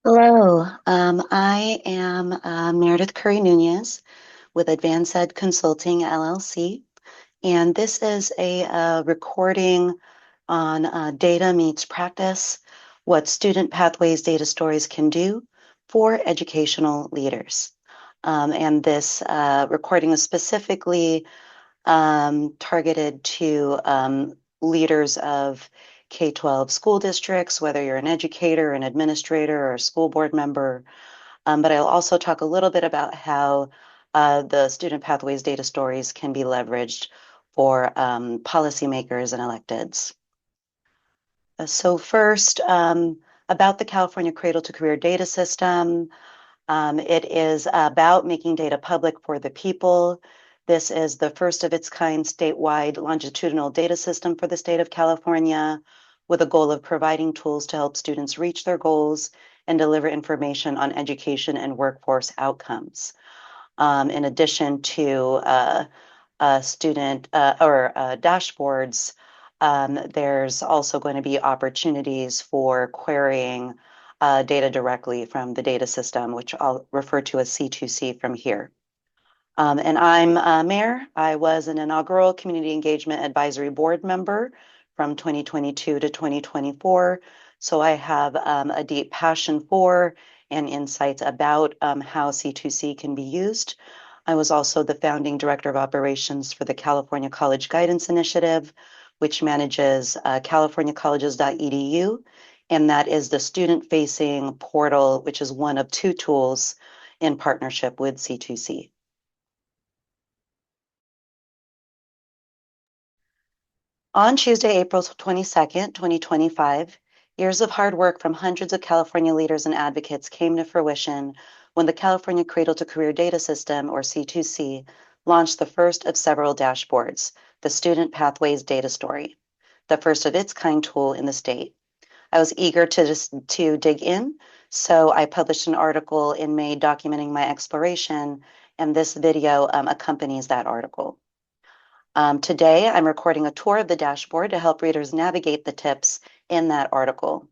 Hello, I am Meredith Curry Nunez with AdvancED Consulting LLC, and this is a recording on data meets practice, what student pathways data stories can do for educational leaders. And this recording is specifically targeted to leaders of K-12 school districts, whether you're an educator, an administrator, or a school board member. But I'll also talk a little bit about how the student pathways data stories can be leveraged for policymakers and electeds. So first, about the California Cradle to Career Data System. It is about making data public for the people. This is the first of its kind statewide longitudinal data system for the state of California, with a goal of providing tools to help students reach their goals and deliver information on education and workforce outcomes. In addition to student or dashboards, there's also going to be opportunities for querying data directly from the data system, which I'll refer to as C2C from here. And I'm Mayor. I was an inaugural Community Engagement Advisory Board member from 2022 to 2024. So I have a deep passion for and insights about how C2C can be used. I was also the founding director of operations for the California College Guidance Initiative, which manages californiacolleges.edu. And that is the student-facing portal, which is one of two tools in partnership with C2C. On Tuesday, April 22nd, 2025, years of hard work from hundreds of California leaders and advocates came to fruition when the California Cradle to Career Data System, or C2C, launched the first of several dashboards, the Student Pathways Data Story, the first of its kind tool in the state. I was eager to dig in, so I published an article in May documenting my exploration, and this video accompanies that article. Today, I'm recording a tour of the dashboard to help readers navigate the tips in that article.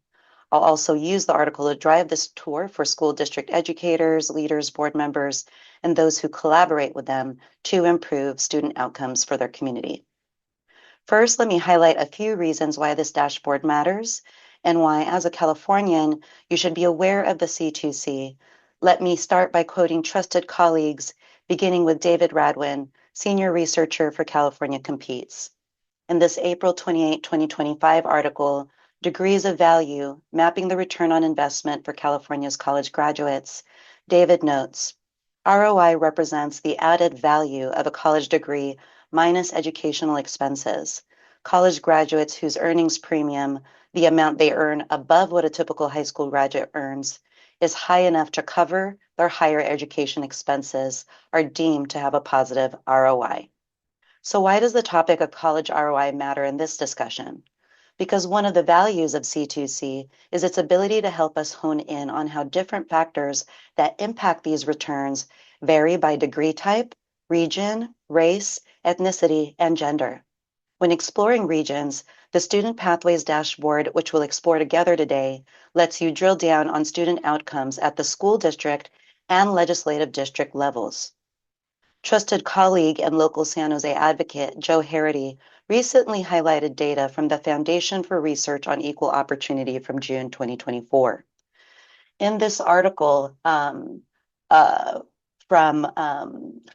I'll also use the article to drive this tour for school district educators, leaders, board members, and those who collaborate with them to improve student outcomes for their community. First, let me highlight a few reasons why this dashboard matters and why, as a Californian, you should be aware of the C2C. Let me start by quoting trusted colleagues, beginning with David Radwin, senior researcher for California Competes. In this April 28, 2025 article, Degrees of Value, Mapping the Return on Investment for California's College Graduates, David notes, ROI represents the added value of a college degree minus educational expenses. College graduates whose earnings premium, the amount they earn above what a typical high school graduate earns, is high enough to cover their higher education expenses, are deemed to have a positive ROI. So why does the topic of college ROI matter in this discussion? Because one of the values of C2C is its ability to help us hone in on how different factors that impact these returns vary by degree type, region, race, ethnicity, and gender. When exploring regions, the Student Pathways dashboard, which we'll explore together today, lets you drill down on student outcomes at the school district and legislative district levels. Trusted colleague and local San Jose advocate Joe Harity recently highlighted data from the Foundation for Research on Equal Opportunity from June 2024. In this article from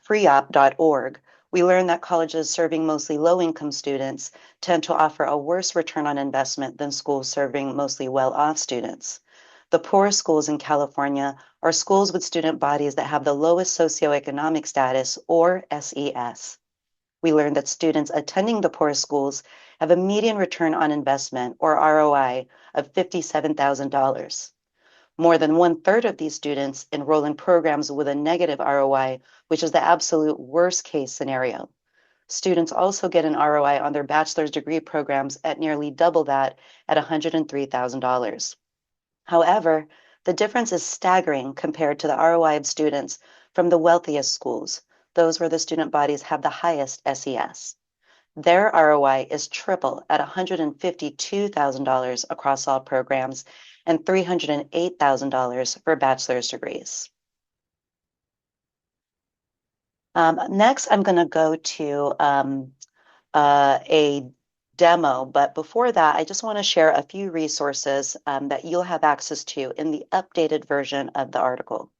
freeop.org, we learned that colleges serving mostly low-income students tend to offer a worse return on investment than schools serving mostly well-off students. The poorest schools in California are schools with student bodies that have the lowest socioeconomic status, or SES. We learned that students attending the poorest schools have a median return on investment, or ROI, of $57,000. More than 1/3 of these students enroll in programs with a negative ROI, which is the absolute worst case scenario. Students also get an ROI on their bachelor's degree programs at nearly double that at $103,000. However, the difference is staggering compared to the ROI of students from the wealthiest schools, those where the student bodies have the highest SES. Their ROI is triple at $152,000 across all programs and $308,000 for bachelor's degrees. Next, I'm going to go to a demo, but before that, I just want to share a few resources that you'll have access to in the updated version of the article.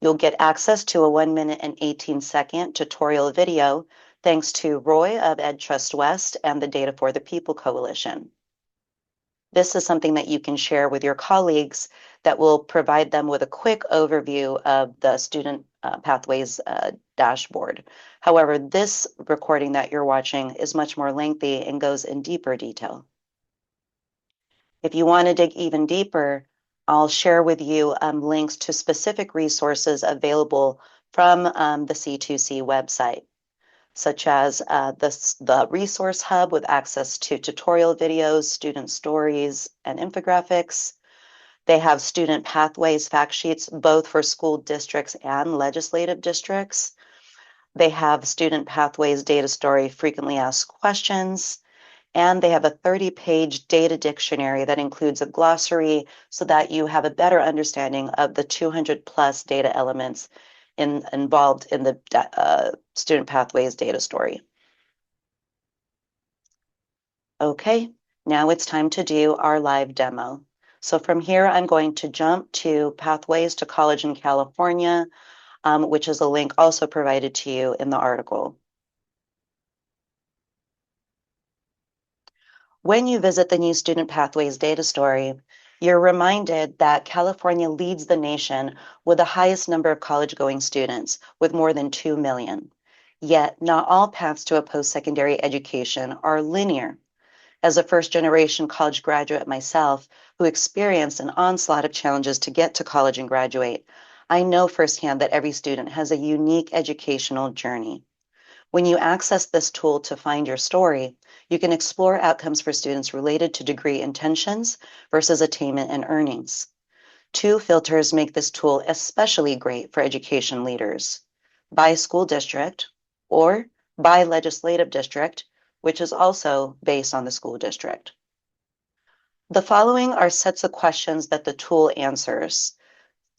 You'll get access to a 1 minute and 18-second tutorial video thanks to Roy of EdTrust West and the Data for the People Coalition. This is something that you can share with your colleagues that will provide them with a quick overview of the Student Pathways dashboard. However, this recording that you're watching is much more lengthy and goes in deeper detail. If you want to dig even deeper, I'll share with you links to specific resources available from the C2C website, such as the Resource Hub with access to tutorial videos, student stories, and infographics. They have student pathways fact sheets, both for school districts and legislative districts. They have student pathways data story frequently asked questions, and they have a 30-page data dictionary that includes a glossary so that you have a better understanding of the 200 plus data elements involved in the student pathways data story. Okay, now it's time to do our live demo. So from here, I'm going to jump to Pathways to College in California, which is a link also provided to you in the article. When you visit the new Student Pathways data story, you're reminded that California leads the nation with the highest number of college-going students, with more than 2 million. Yet, not all paths to a post-secondary education are linear. As a first-generation college graduate myself, who experienced an onslaught of challenges to get to college and graduate, I know firsthand that every student has a unique educational journey. When you access this tool to find your story, you can explore outcomes for students related to degree intentions versus attainment and earnings. Two filters make this tool especially great for education leaders: by school district or by legislative district, which is also based on the school district. The following are sets of questions that the tool answers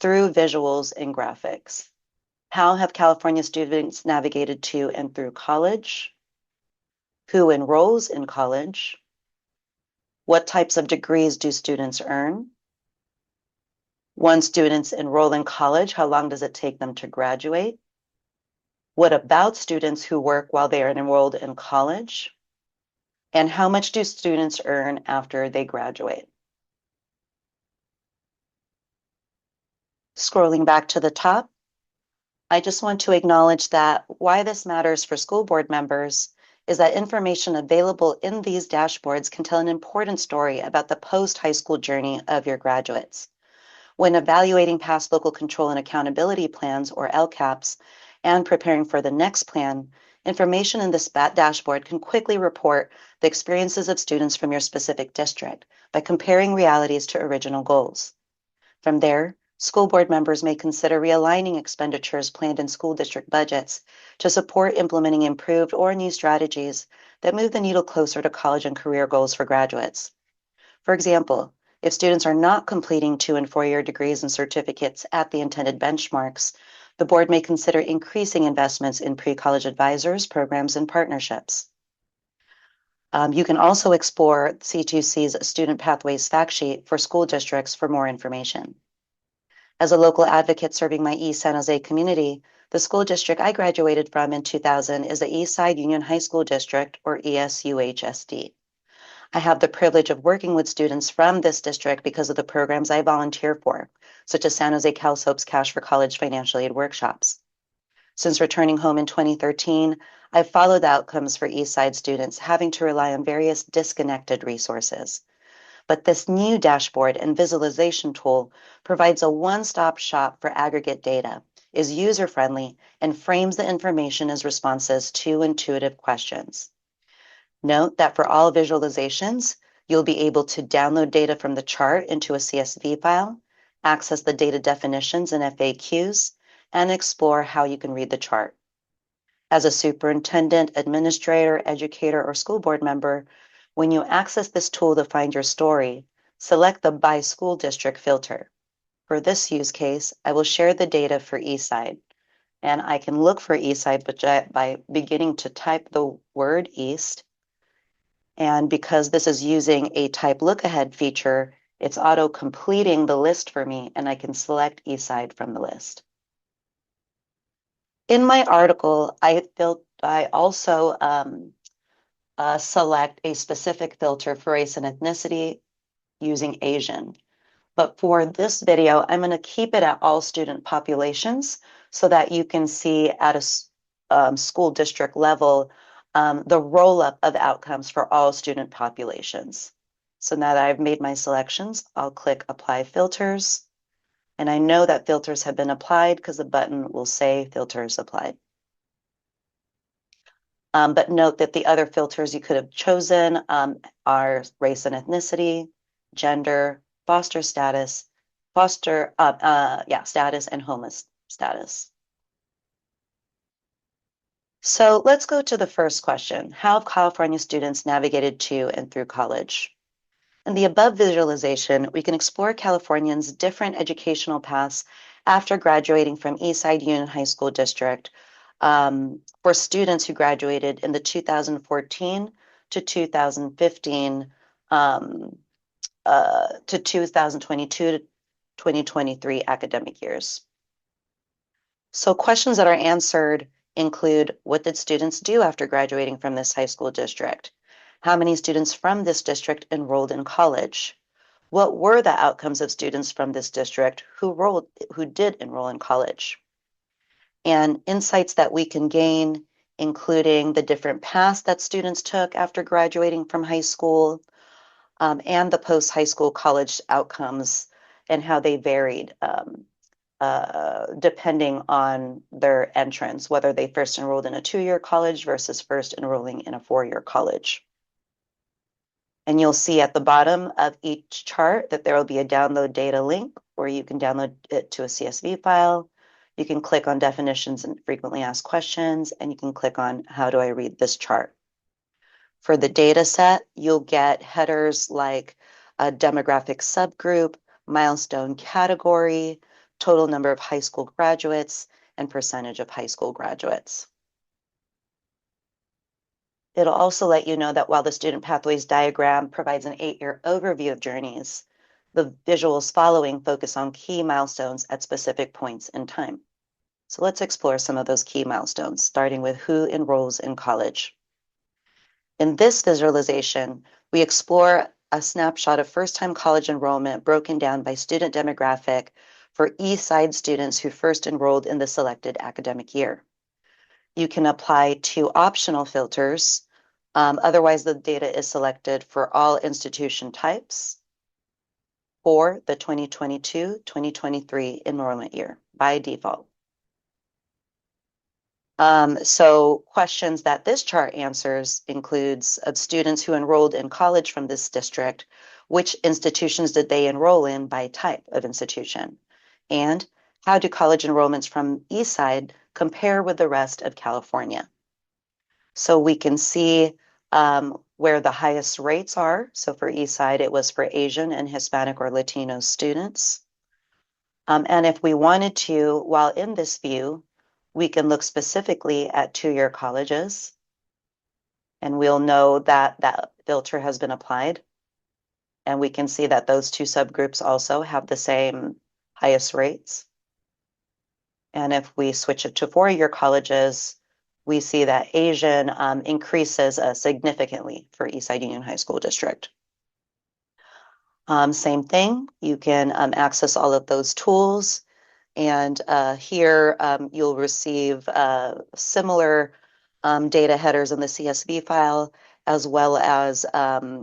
through visuals and graphics. How have California students navigated to and through college? Who enrolls in college? What types of degrees do students earn? Once students enroll in college, how long does it take them to graduate? What about students who work while they are enrolled in college? And how much do students earn after they graduate? Scrolling back to the top, I just want to acknowledge that why this matters for school board members is that information available in these dashboards can tell an important story about the post-high school journey of your graduates. When evaluating past local control and accountability plans, or LCAPs, and preparing for the next plan, information in this dashboard can quickly report the experiences of students from your specific district by comparing realities to original goals. From there, school board members may consider realigning expenditures planned in school district budgets to support implementing improved or new strategies that move the needle closer to college and career goals for graduates. For example, if students are not completing 2- and 4-year degrees and certificates at the intended benchmarks, the board may consider increasing investments in pre-college advisors, programs, and partnerships. You can also explore C2C's Student Pathways fact sheet for school districts for more information. As a local advocate serving my East San Jose community, the school district I graduated from in 2000 is the East Side Union High School District, or ESUHSD. I have the privilege of working with students from this district because of the programs I volunteer for, such as San Jose CalSOAP's Cash for College financial aid workshops. Since returning home in 2013, I've followed the outcomes for East Side students having to rely on various disconnected resources. But this new dashboard and visualization tool provides a one-stop shop for aggregate data, is user-friendly, and frames the information as responses to intuitive questions. Note that for all visualizations, you'll be able to download data from the chart into a CSV file, access the data definitions and FAQs, and explore how you can read the chart. As a superintendent, administrator, educator, or school board member, when you access this tool to find your story, select the By School District filter. For this use case, I will share the data for Eastside, and I can look for Eastside by beginning to type the word East. And because this is using a type look ahead feature, it's auto completing the list for me, and I can select Eastside from the list. In my article, I also select a specific filter for race and ethnicity using Asian. But for this video, I'm going to keep it at all student populations so that you can see at a school district level the roll-up of outcomes for all student populations. So now that I've made my selections, I'll click Apply Filters. And I know that filters have been applied because the button will say Filters Applied. But note that the other filters you could have chosen are race and ethnicity, gender, foster status, status, and homeless status. So let's go to the first question. How have California students navigated to and through college? In the above visualization, we can explore Californians' different educational paths after graduating from Eastside Union High School District for students who graduated in the 2014 to 2015 to 2022 to 2023 academic years. So questions that are answered include, what did students do after graduating from this high school district? How many students from this district enrolled in college? What were the outcomes of students from this district who did enroll in college? And insights that we can gain, including the different paths that students took after graduating from high school, and the post-high school college outcomes and how they varied depending on their entrance, whether they first enrolled in a 2-year college versus first enrolling in a 4-year college. And you'll see at the bottom of each chart that there will be a download data link where you can download it to a CSV file. You can click on definitions and frequently asked questions, and you can click on how do I read this chart. For the data set, you'll get headers like a demographic subgroup, milestone category, total number of high school graduates, and percentage of high school graduates. It'll also let you know that while the Student Pathways diagram provides an 8-year overview of journeys, the visuals following focus on key milestones at specific points in time. So let's explore some of those key milestones, starting with who enrolls in college. In this visualization, we explore a snapshot of first-time college enrollment broken down by student demographic for Eastside students who first enrolled in the selected academic year. You can apply 2 optional filters. Otherwise, the data is selected for all institution types for the 2022-2023 enrollment year by default. So questions that this chart answers includes of students who enrolled in college from this district, which institutions did they enroll in by type of institution? And how do college enrollments from Eastside compare with the rest of California? So we can see where the highest rates are. So for Eastside, it was for Asian and Hispanic or Latino students. And if we wanted to, while in this view, we can look specifically at 2-year colleges, and we'll know that that filter has been applied. And we can see that those 2 subgroups also have the same highest rates. And if we switch it to 4-year colleges, we see that Asian increases significantly for Eastside Union High School District. Same thing, you can access all of those tools. And here you'll receive similar data headers in the CSV file, as well as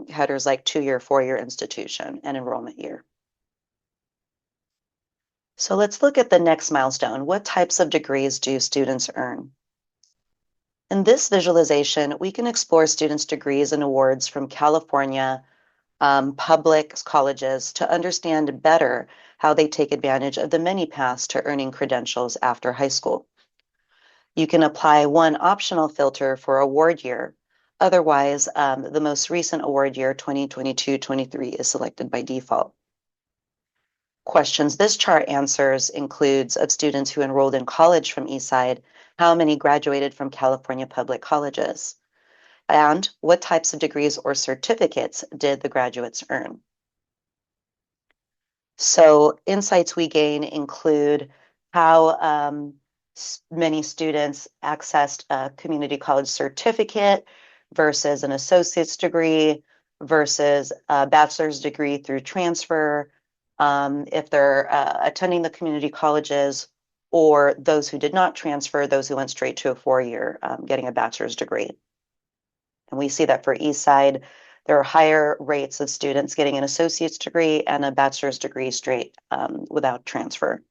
headers like 2-year, 4-year institution and enrollment year. So let's look at the next milestone. What types of degrees do students earn? In this visualization, we can explore students' degrees and awards from California public colleges to understand better how they take advantage of the many paths to earning credentials after high school. You can apply one optional filter for award year. Otherwise, the most recent award year, 2022-23, is selected by default. Questions this chart answers includes of students who enrolled in college from Eastside, how many graduated from California public colleges, and what types of degrees or certificates did the graduates earn. So insights we gain include how many students accessed a community college certificate versus an associate's degree versus a bachelor's degree through transfer, if they're attending the community colleges, or those who did not transfer, those who went straight to a four-year getting a bachelor's degree. And we see that for Eastside, there are higher rates of students getting an associate's degree and a bachelor's degree straight without transfer.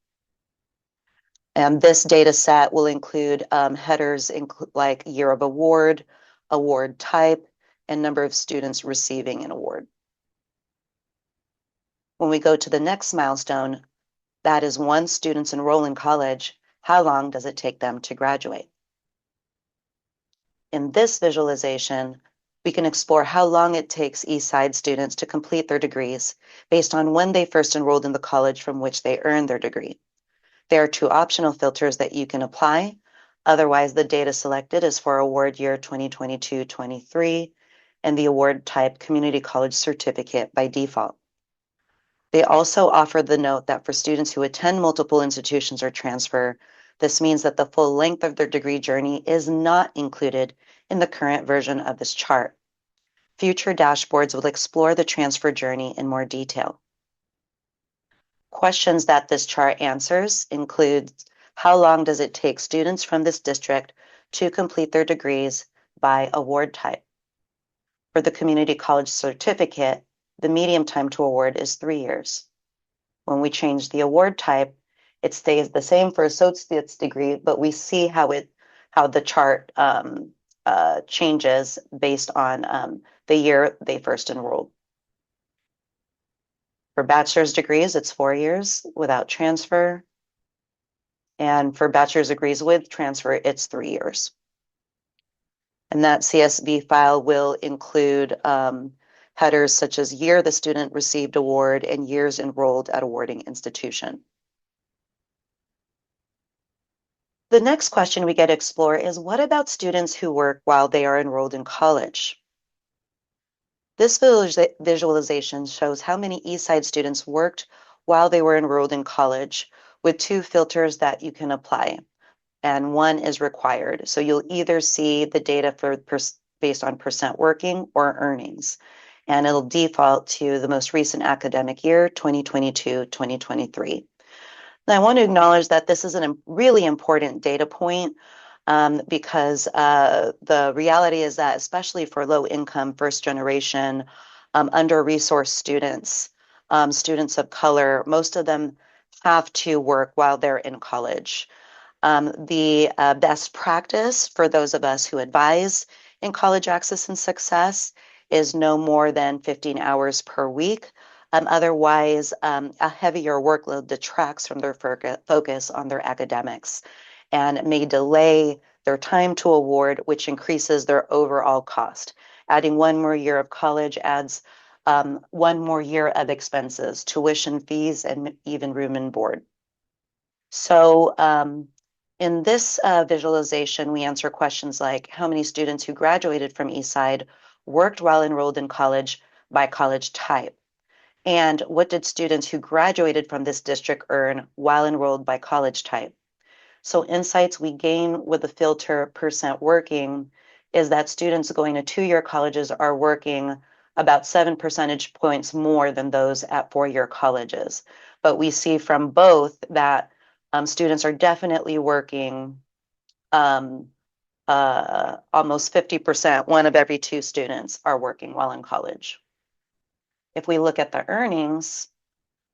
And this data set will include headers like year of award, award type, and number of students receiving an award. When we go to the next milestone, that is once students enroll in college, how long does it take them to graduate? In this visualization, we can explore how long it takes Eastside students to complete their degrees based on when they first enrolled in the college from which they earned their degree. There are two optional filters that you can apply. Otherwise, the data selected is for award year 2022-23 and the award type community college certificate by default. They also offer the note that for students who attend multiple institutions or transfer, this means that the full length of their degree journey is not included in the current version of this chart. Future dashboards will explore the transfer journey in more detail. Questions that this chart answers include how long does it take students from this district to complete their degrees by award type? For the community college certificate, the median time to award is 3 years. When we change the award type, it stays the same for associate's degree, but we see how the chart changes based on the year they first enrolled. For bachelor's degrees, it's 4 years without transfer. And for bachelor's degrees with transfer, it's 3 years. And that CSV file will include headers such as year the student received award and years enrolled at awarding institution. The next question we get to explore is, what about students who work while they are enrolled in college? This visualization shows how many Eastside students worked while they were enrolled in college with two filters that you can apply, and one is required. So you'll either see the data for based on percent working or earnings, and it'll default to the most recent academic year, 2022-2023. I want to acknowledge that this is a really important data point because the reality is that, especially for low-income, first-generation, under-resourced students, students of color, most of them have to work while they're in college. The best practice for those of us who advise in college access and success is no more than 15 hours per week. Otherwise, a heavier workload detracts from their focus on their academics and may delay their time to award, which increases their overall cost. Adding one more year of college adds one more year of expenses, tuition fees, and even room and board. So in this visualization, we answer questions like how many students who graduated from Eastside worked while enrolled in college by college type? And what did students who graduated from this district earn while enrolled by college type? So insights we gain with the filter percent working is that students going to two-year colleges are working about 7 percentage points more than those at four-year colleges. But we see from both that students are definitely working almost 50%, one of every two students are working while in college. If we look at the earnings,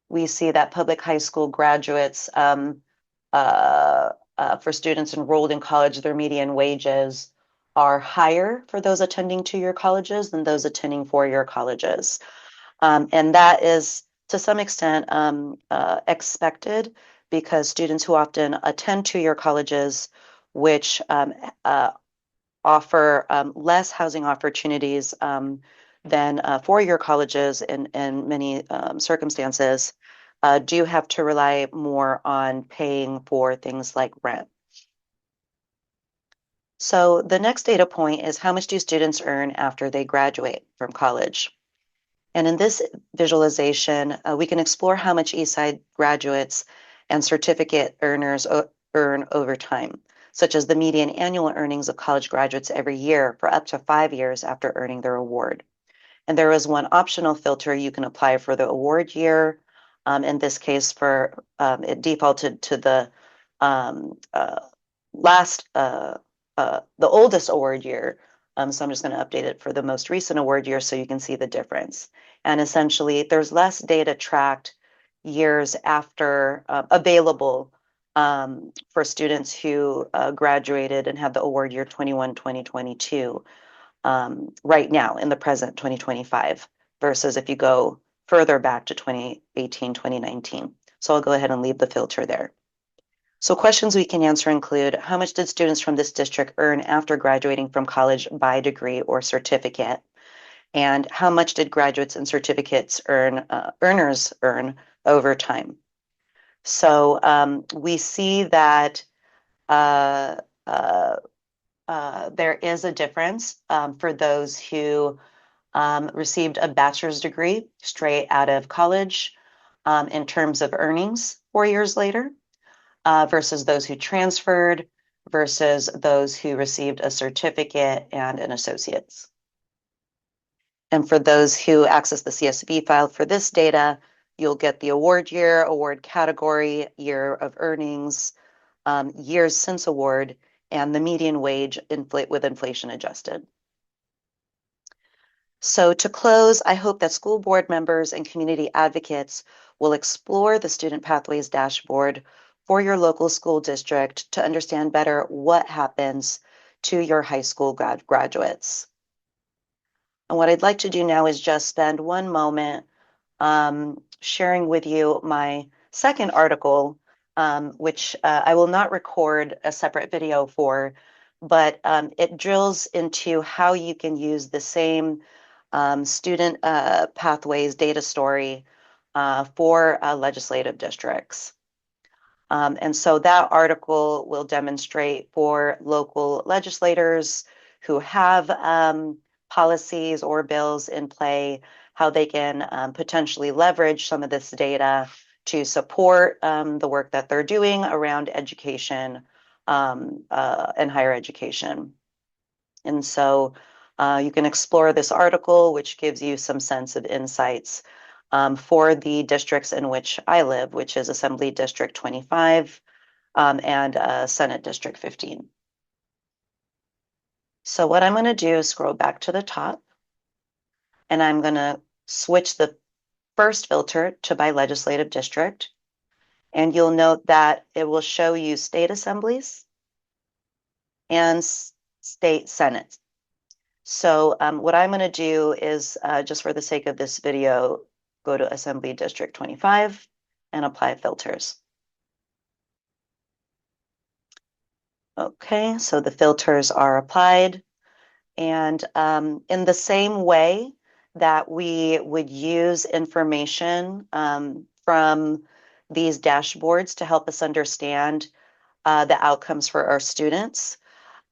we see that public high school graduates, for students enrolled in college, their median wages are higher for those attending two-year colleges than those attending four-year colleges. And that is, to some extent, expected because students who often attend two-year colleges which offer less housing opportunities than four-year colleges in many circumstances, do have to rely more on paying for things like rent. So the next data point is how much do students earn after they graduate from college? And in this visualization, we can explore how much Eastside graduates and certificate earners earn over time, such as the median annual earnings of college graduates every year for up to 5 years after earning their award. And there is one optional filter you can apply for the award year. In this case, for it defaulted to the last, the oldest award year. So I'm just going to update it for the most recent award year so you can see the difference. And essentially, there's less data tracked years after available for students who graduated and had the award year 21, 2022 right now in the present 2025 versus if you go further back to 2018, 2019. So I'll go ahead and leave the filter there. So questions we can answer include, how much did students from this district earn after graduating from college by degree or certificate? And how much did graduates and certificates earners earn over time? So we see that there is a difference for those who received a bachelor's degree straight out of college in terms of earnings 4 years later versus those who transferred versus those who received a certificate and an associate's. And for those who access the CSV file for this data, you'll get the award year, award category, year of earnings, years since award, and the median wage with inflation adjusted. So to close, I hope that school board members and community advocates will explore the Student Pathways dashboard for your local school district to understand better what happens to your high school graduates. And what I'd like to do now is just spend one moment sharing with you my second article, which I will not record a separate video for, but it drills into how you can use the same student pathways data story for legislative districts. And so that article will demonstrate for local legislators who have policies or bills in play, how they can potentially leverage some of this data to support the work that they're doing around education and higher education. And so you can explore this article, which gives you some sense of insights for the districts in which I live, which is Assembly District 25 and Senate District 15. So what I'm going to do is scroll back to the top, and I'm going to switch the first filter to by legislative district. And you'll note that it will show you state assemblies and state senates. So what I'm going to do is, just for the sake of this video, go to Assembly District 25 and apply filters. Okay, so the filters are applied. And in the same way that we would use information from these dashboards to help us understand the outcomes for our students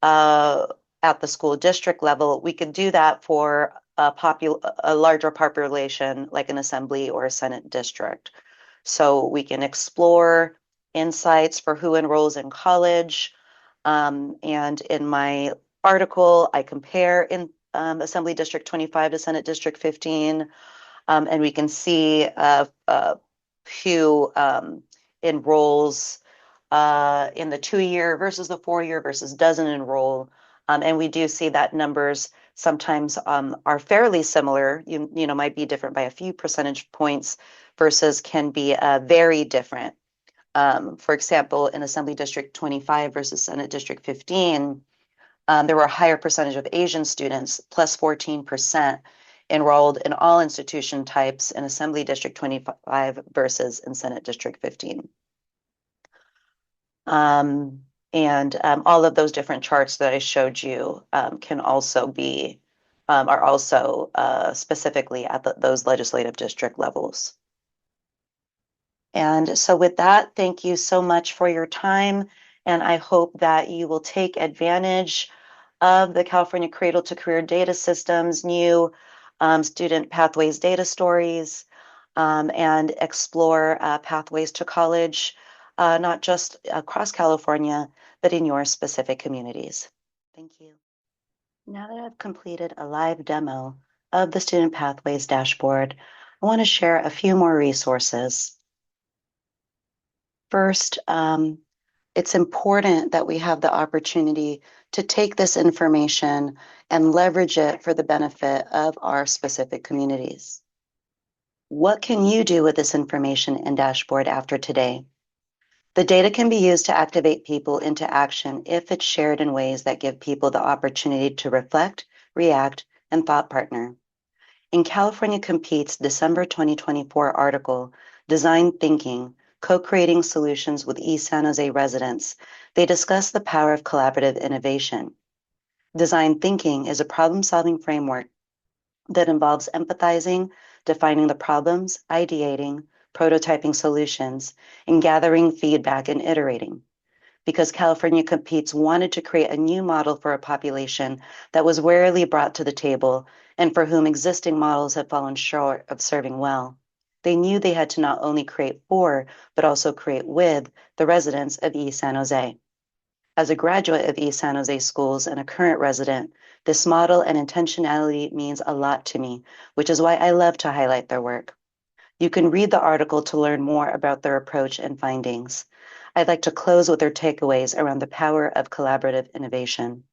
at the school district level, we could do that for a larger population like an assembly or a senate district. So we can explore insights for who enrolls in college. And in my article, I compare in Assembly District 25 to Senate District 15, and we can see who enrolls in the 2-year versus the 4-year versus doesn't enroll. And we do see that numbers sometimes are fairly similar, you know, might be different by a few percentage points versus can be very different. For example, in Assembly District 25 versus Senate District 15, there were a higher percentage of Asian students, plus 14%, enrolled in all institution types in Assembly District 25 versus in Senate District 15. And all of those different charts that I showed you can also be, are also specifically at those legislative district levels. And so with that, thank you so much for your time. And I hope that you will take advantage of the California Cradle to Career Data System's new student pathways data stories and explore pathways to college, not just across California, but in your specific communities. Thank you. Now that I've completed a live demo of the Student Pathways dashboard, I want to share a few more resources. First, it's important that we have the opportunity to take this information and leverage it for the benefit of our specific communities. What can you do with this information and dashboard after today? The data can be used to activate people into action if it's shared in ways that give people the opportunity to reflect, react, and thought partner. In California Compete's December 2024 article, Design Thinking, Co-Creating Solutions with East San Jose Residents, they discuss the power of collaborative innovation. Design thinking is a problem-solving framework that involves empathizing, defining the problems, ideating, prototyping solutions, and gathering feedback and iterating. Because California Competes wanted to create a new model for a population that was rarely brought to the table and for whom existing models had fallen short of serving well. They knew they had to not only create for, but also create with the residents of East San Jose. As a graduate of East San Jose schools and a current resident, this model and intentionality means a lot to me, which is why I love to highlight their work. You can read the article to learn more about their approach and findings. I'd like to close with their takeaways around the power of collaborative innovation.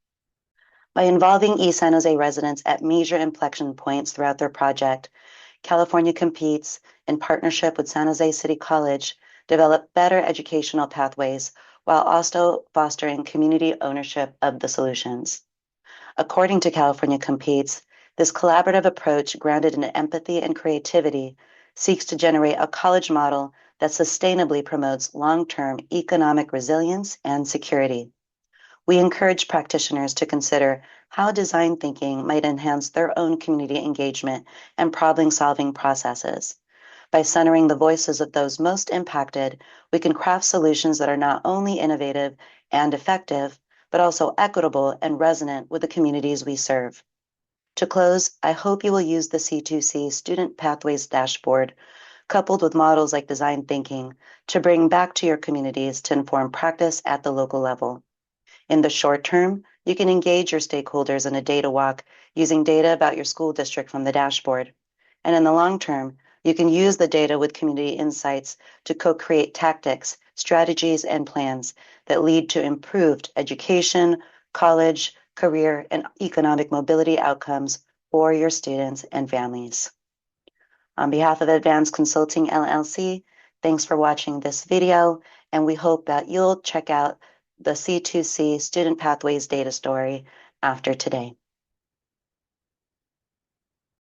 By involving East San Jose residents at major inflection points throughout their project, California Competes, in partnership with San Jose City College, develop better educational pathways while also fostering community ownership of the solutions. According to California Competes, this collaborative approach, grounded in empathy and creativity, seeks to generate a college model that sustainably promotes long-term economic resilience and security. We encourage practitioners to consider how design thinking might enhance their own community engagement and problem-solving processes. By centering the voices of those most impacted, we can craft solutions that are not only innovative and effective, but also equitable and resonant with the communities we serve. To close, I hope you will use the C2C Student Pathways Dashboard, coupled with models like design thinking, to bring back to your communities to inform practice at the local level. In the short term, you can engage your stakeholders in a data walk using data about your school district from the dashboard. And in the long term, you can use the data with community insights to co-create tactics, strategies, and plans that lead to improved education, college, career, and economic mobility outcomes for your students and families. On behalf of Advanced Consulting LLC, thanks for watching this video, and we hope that you'll check out the C2C Student Pathways data story after today.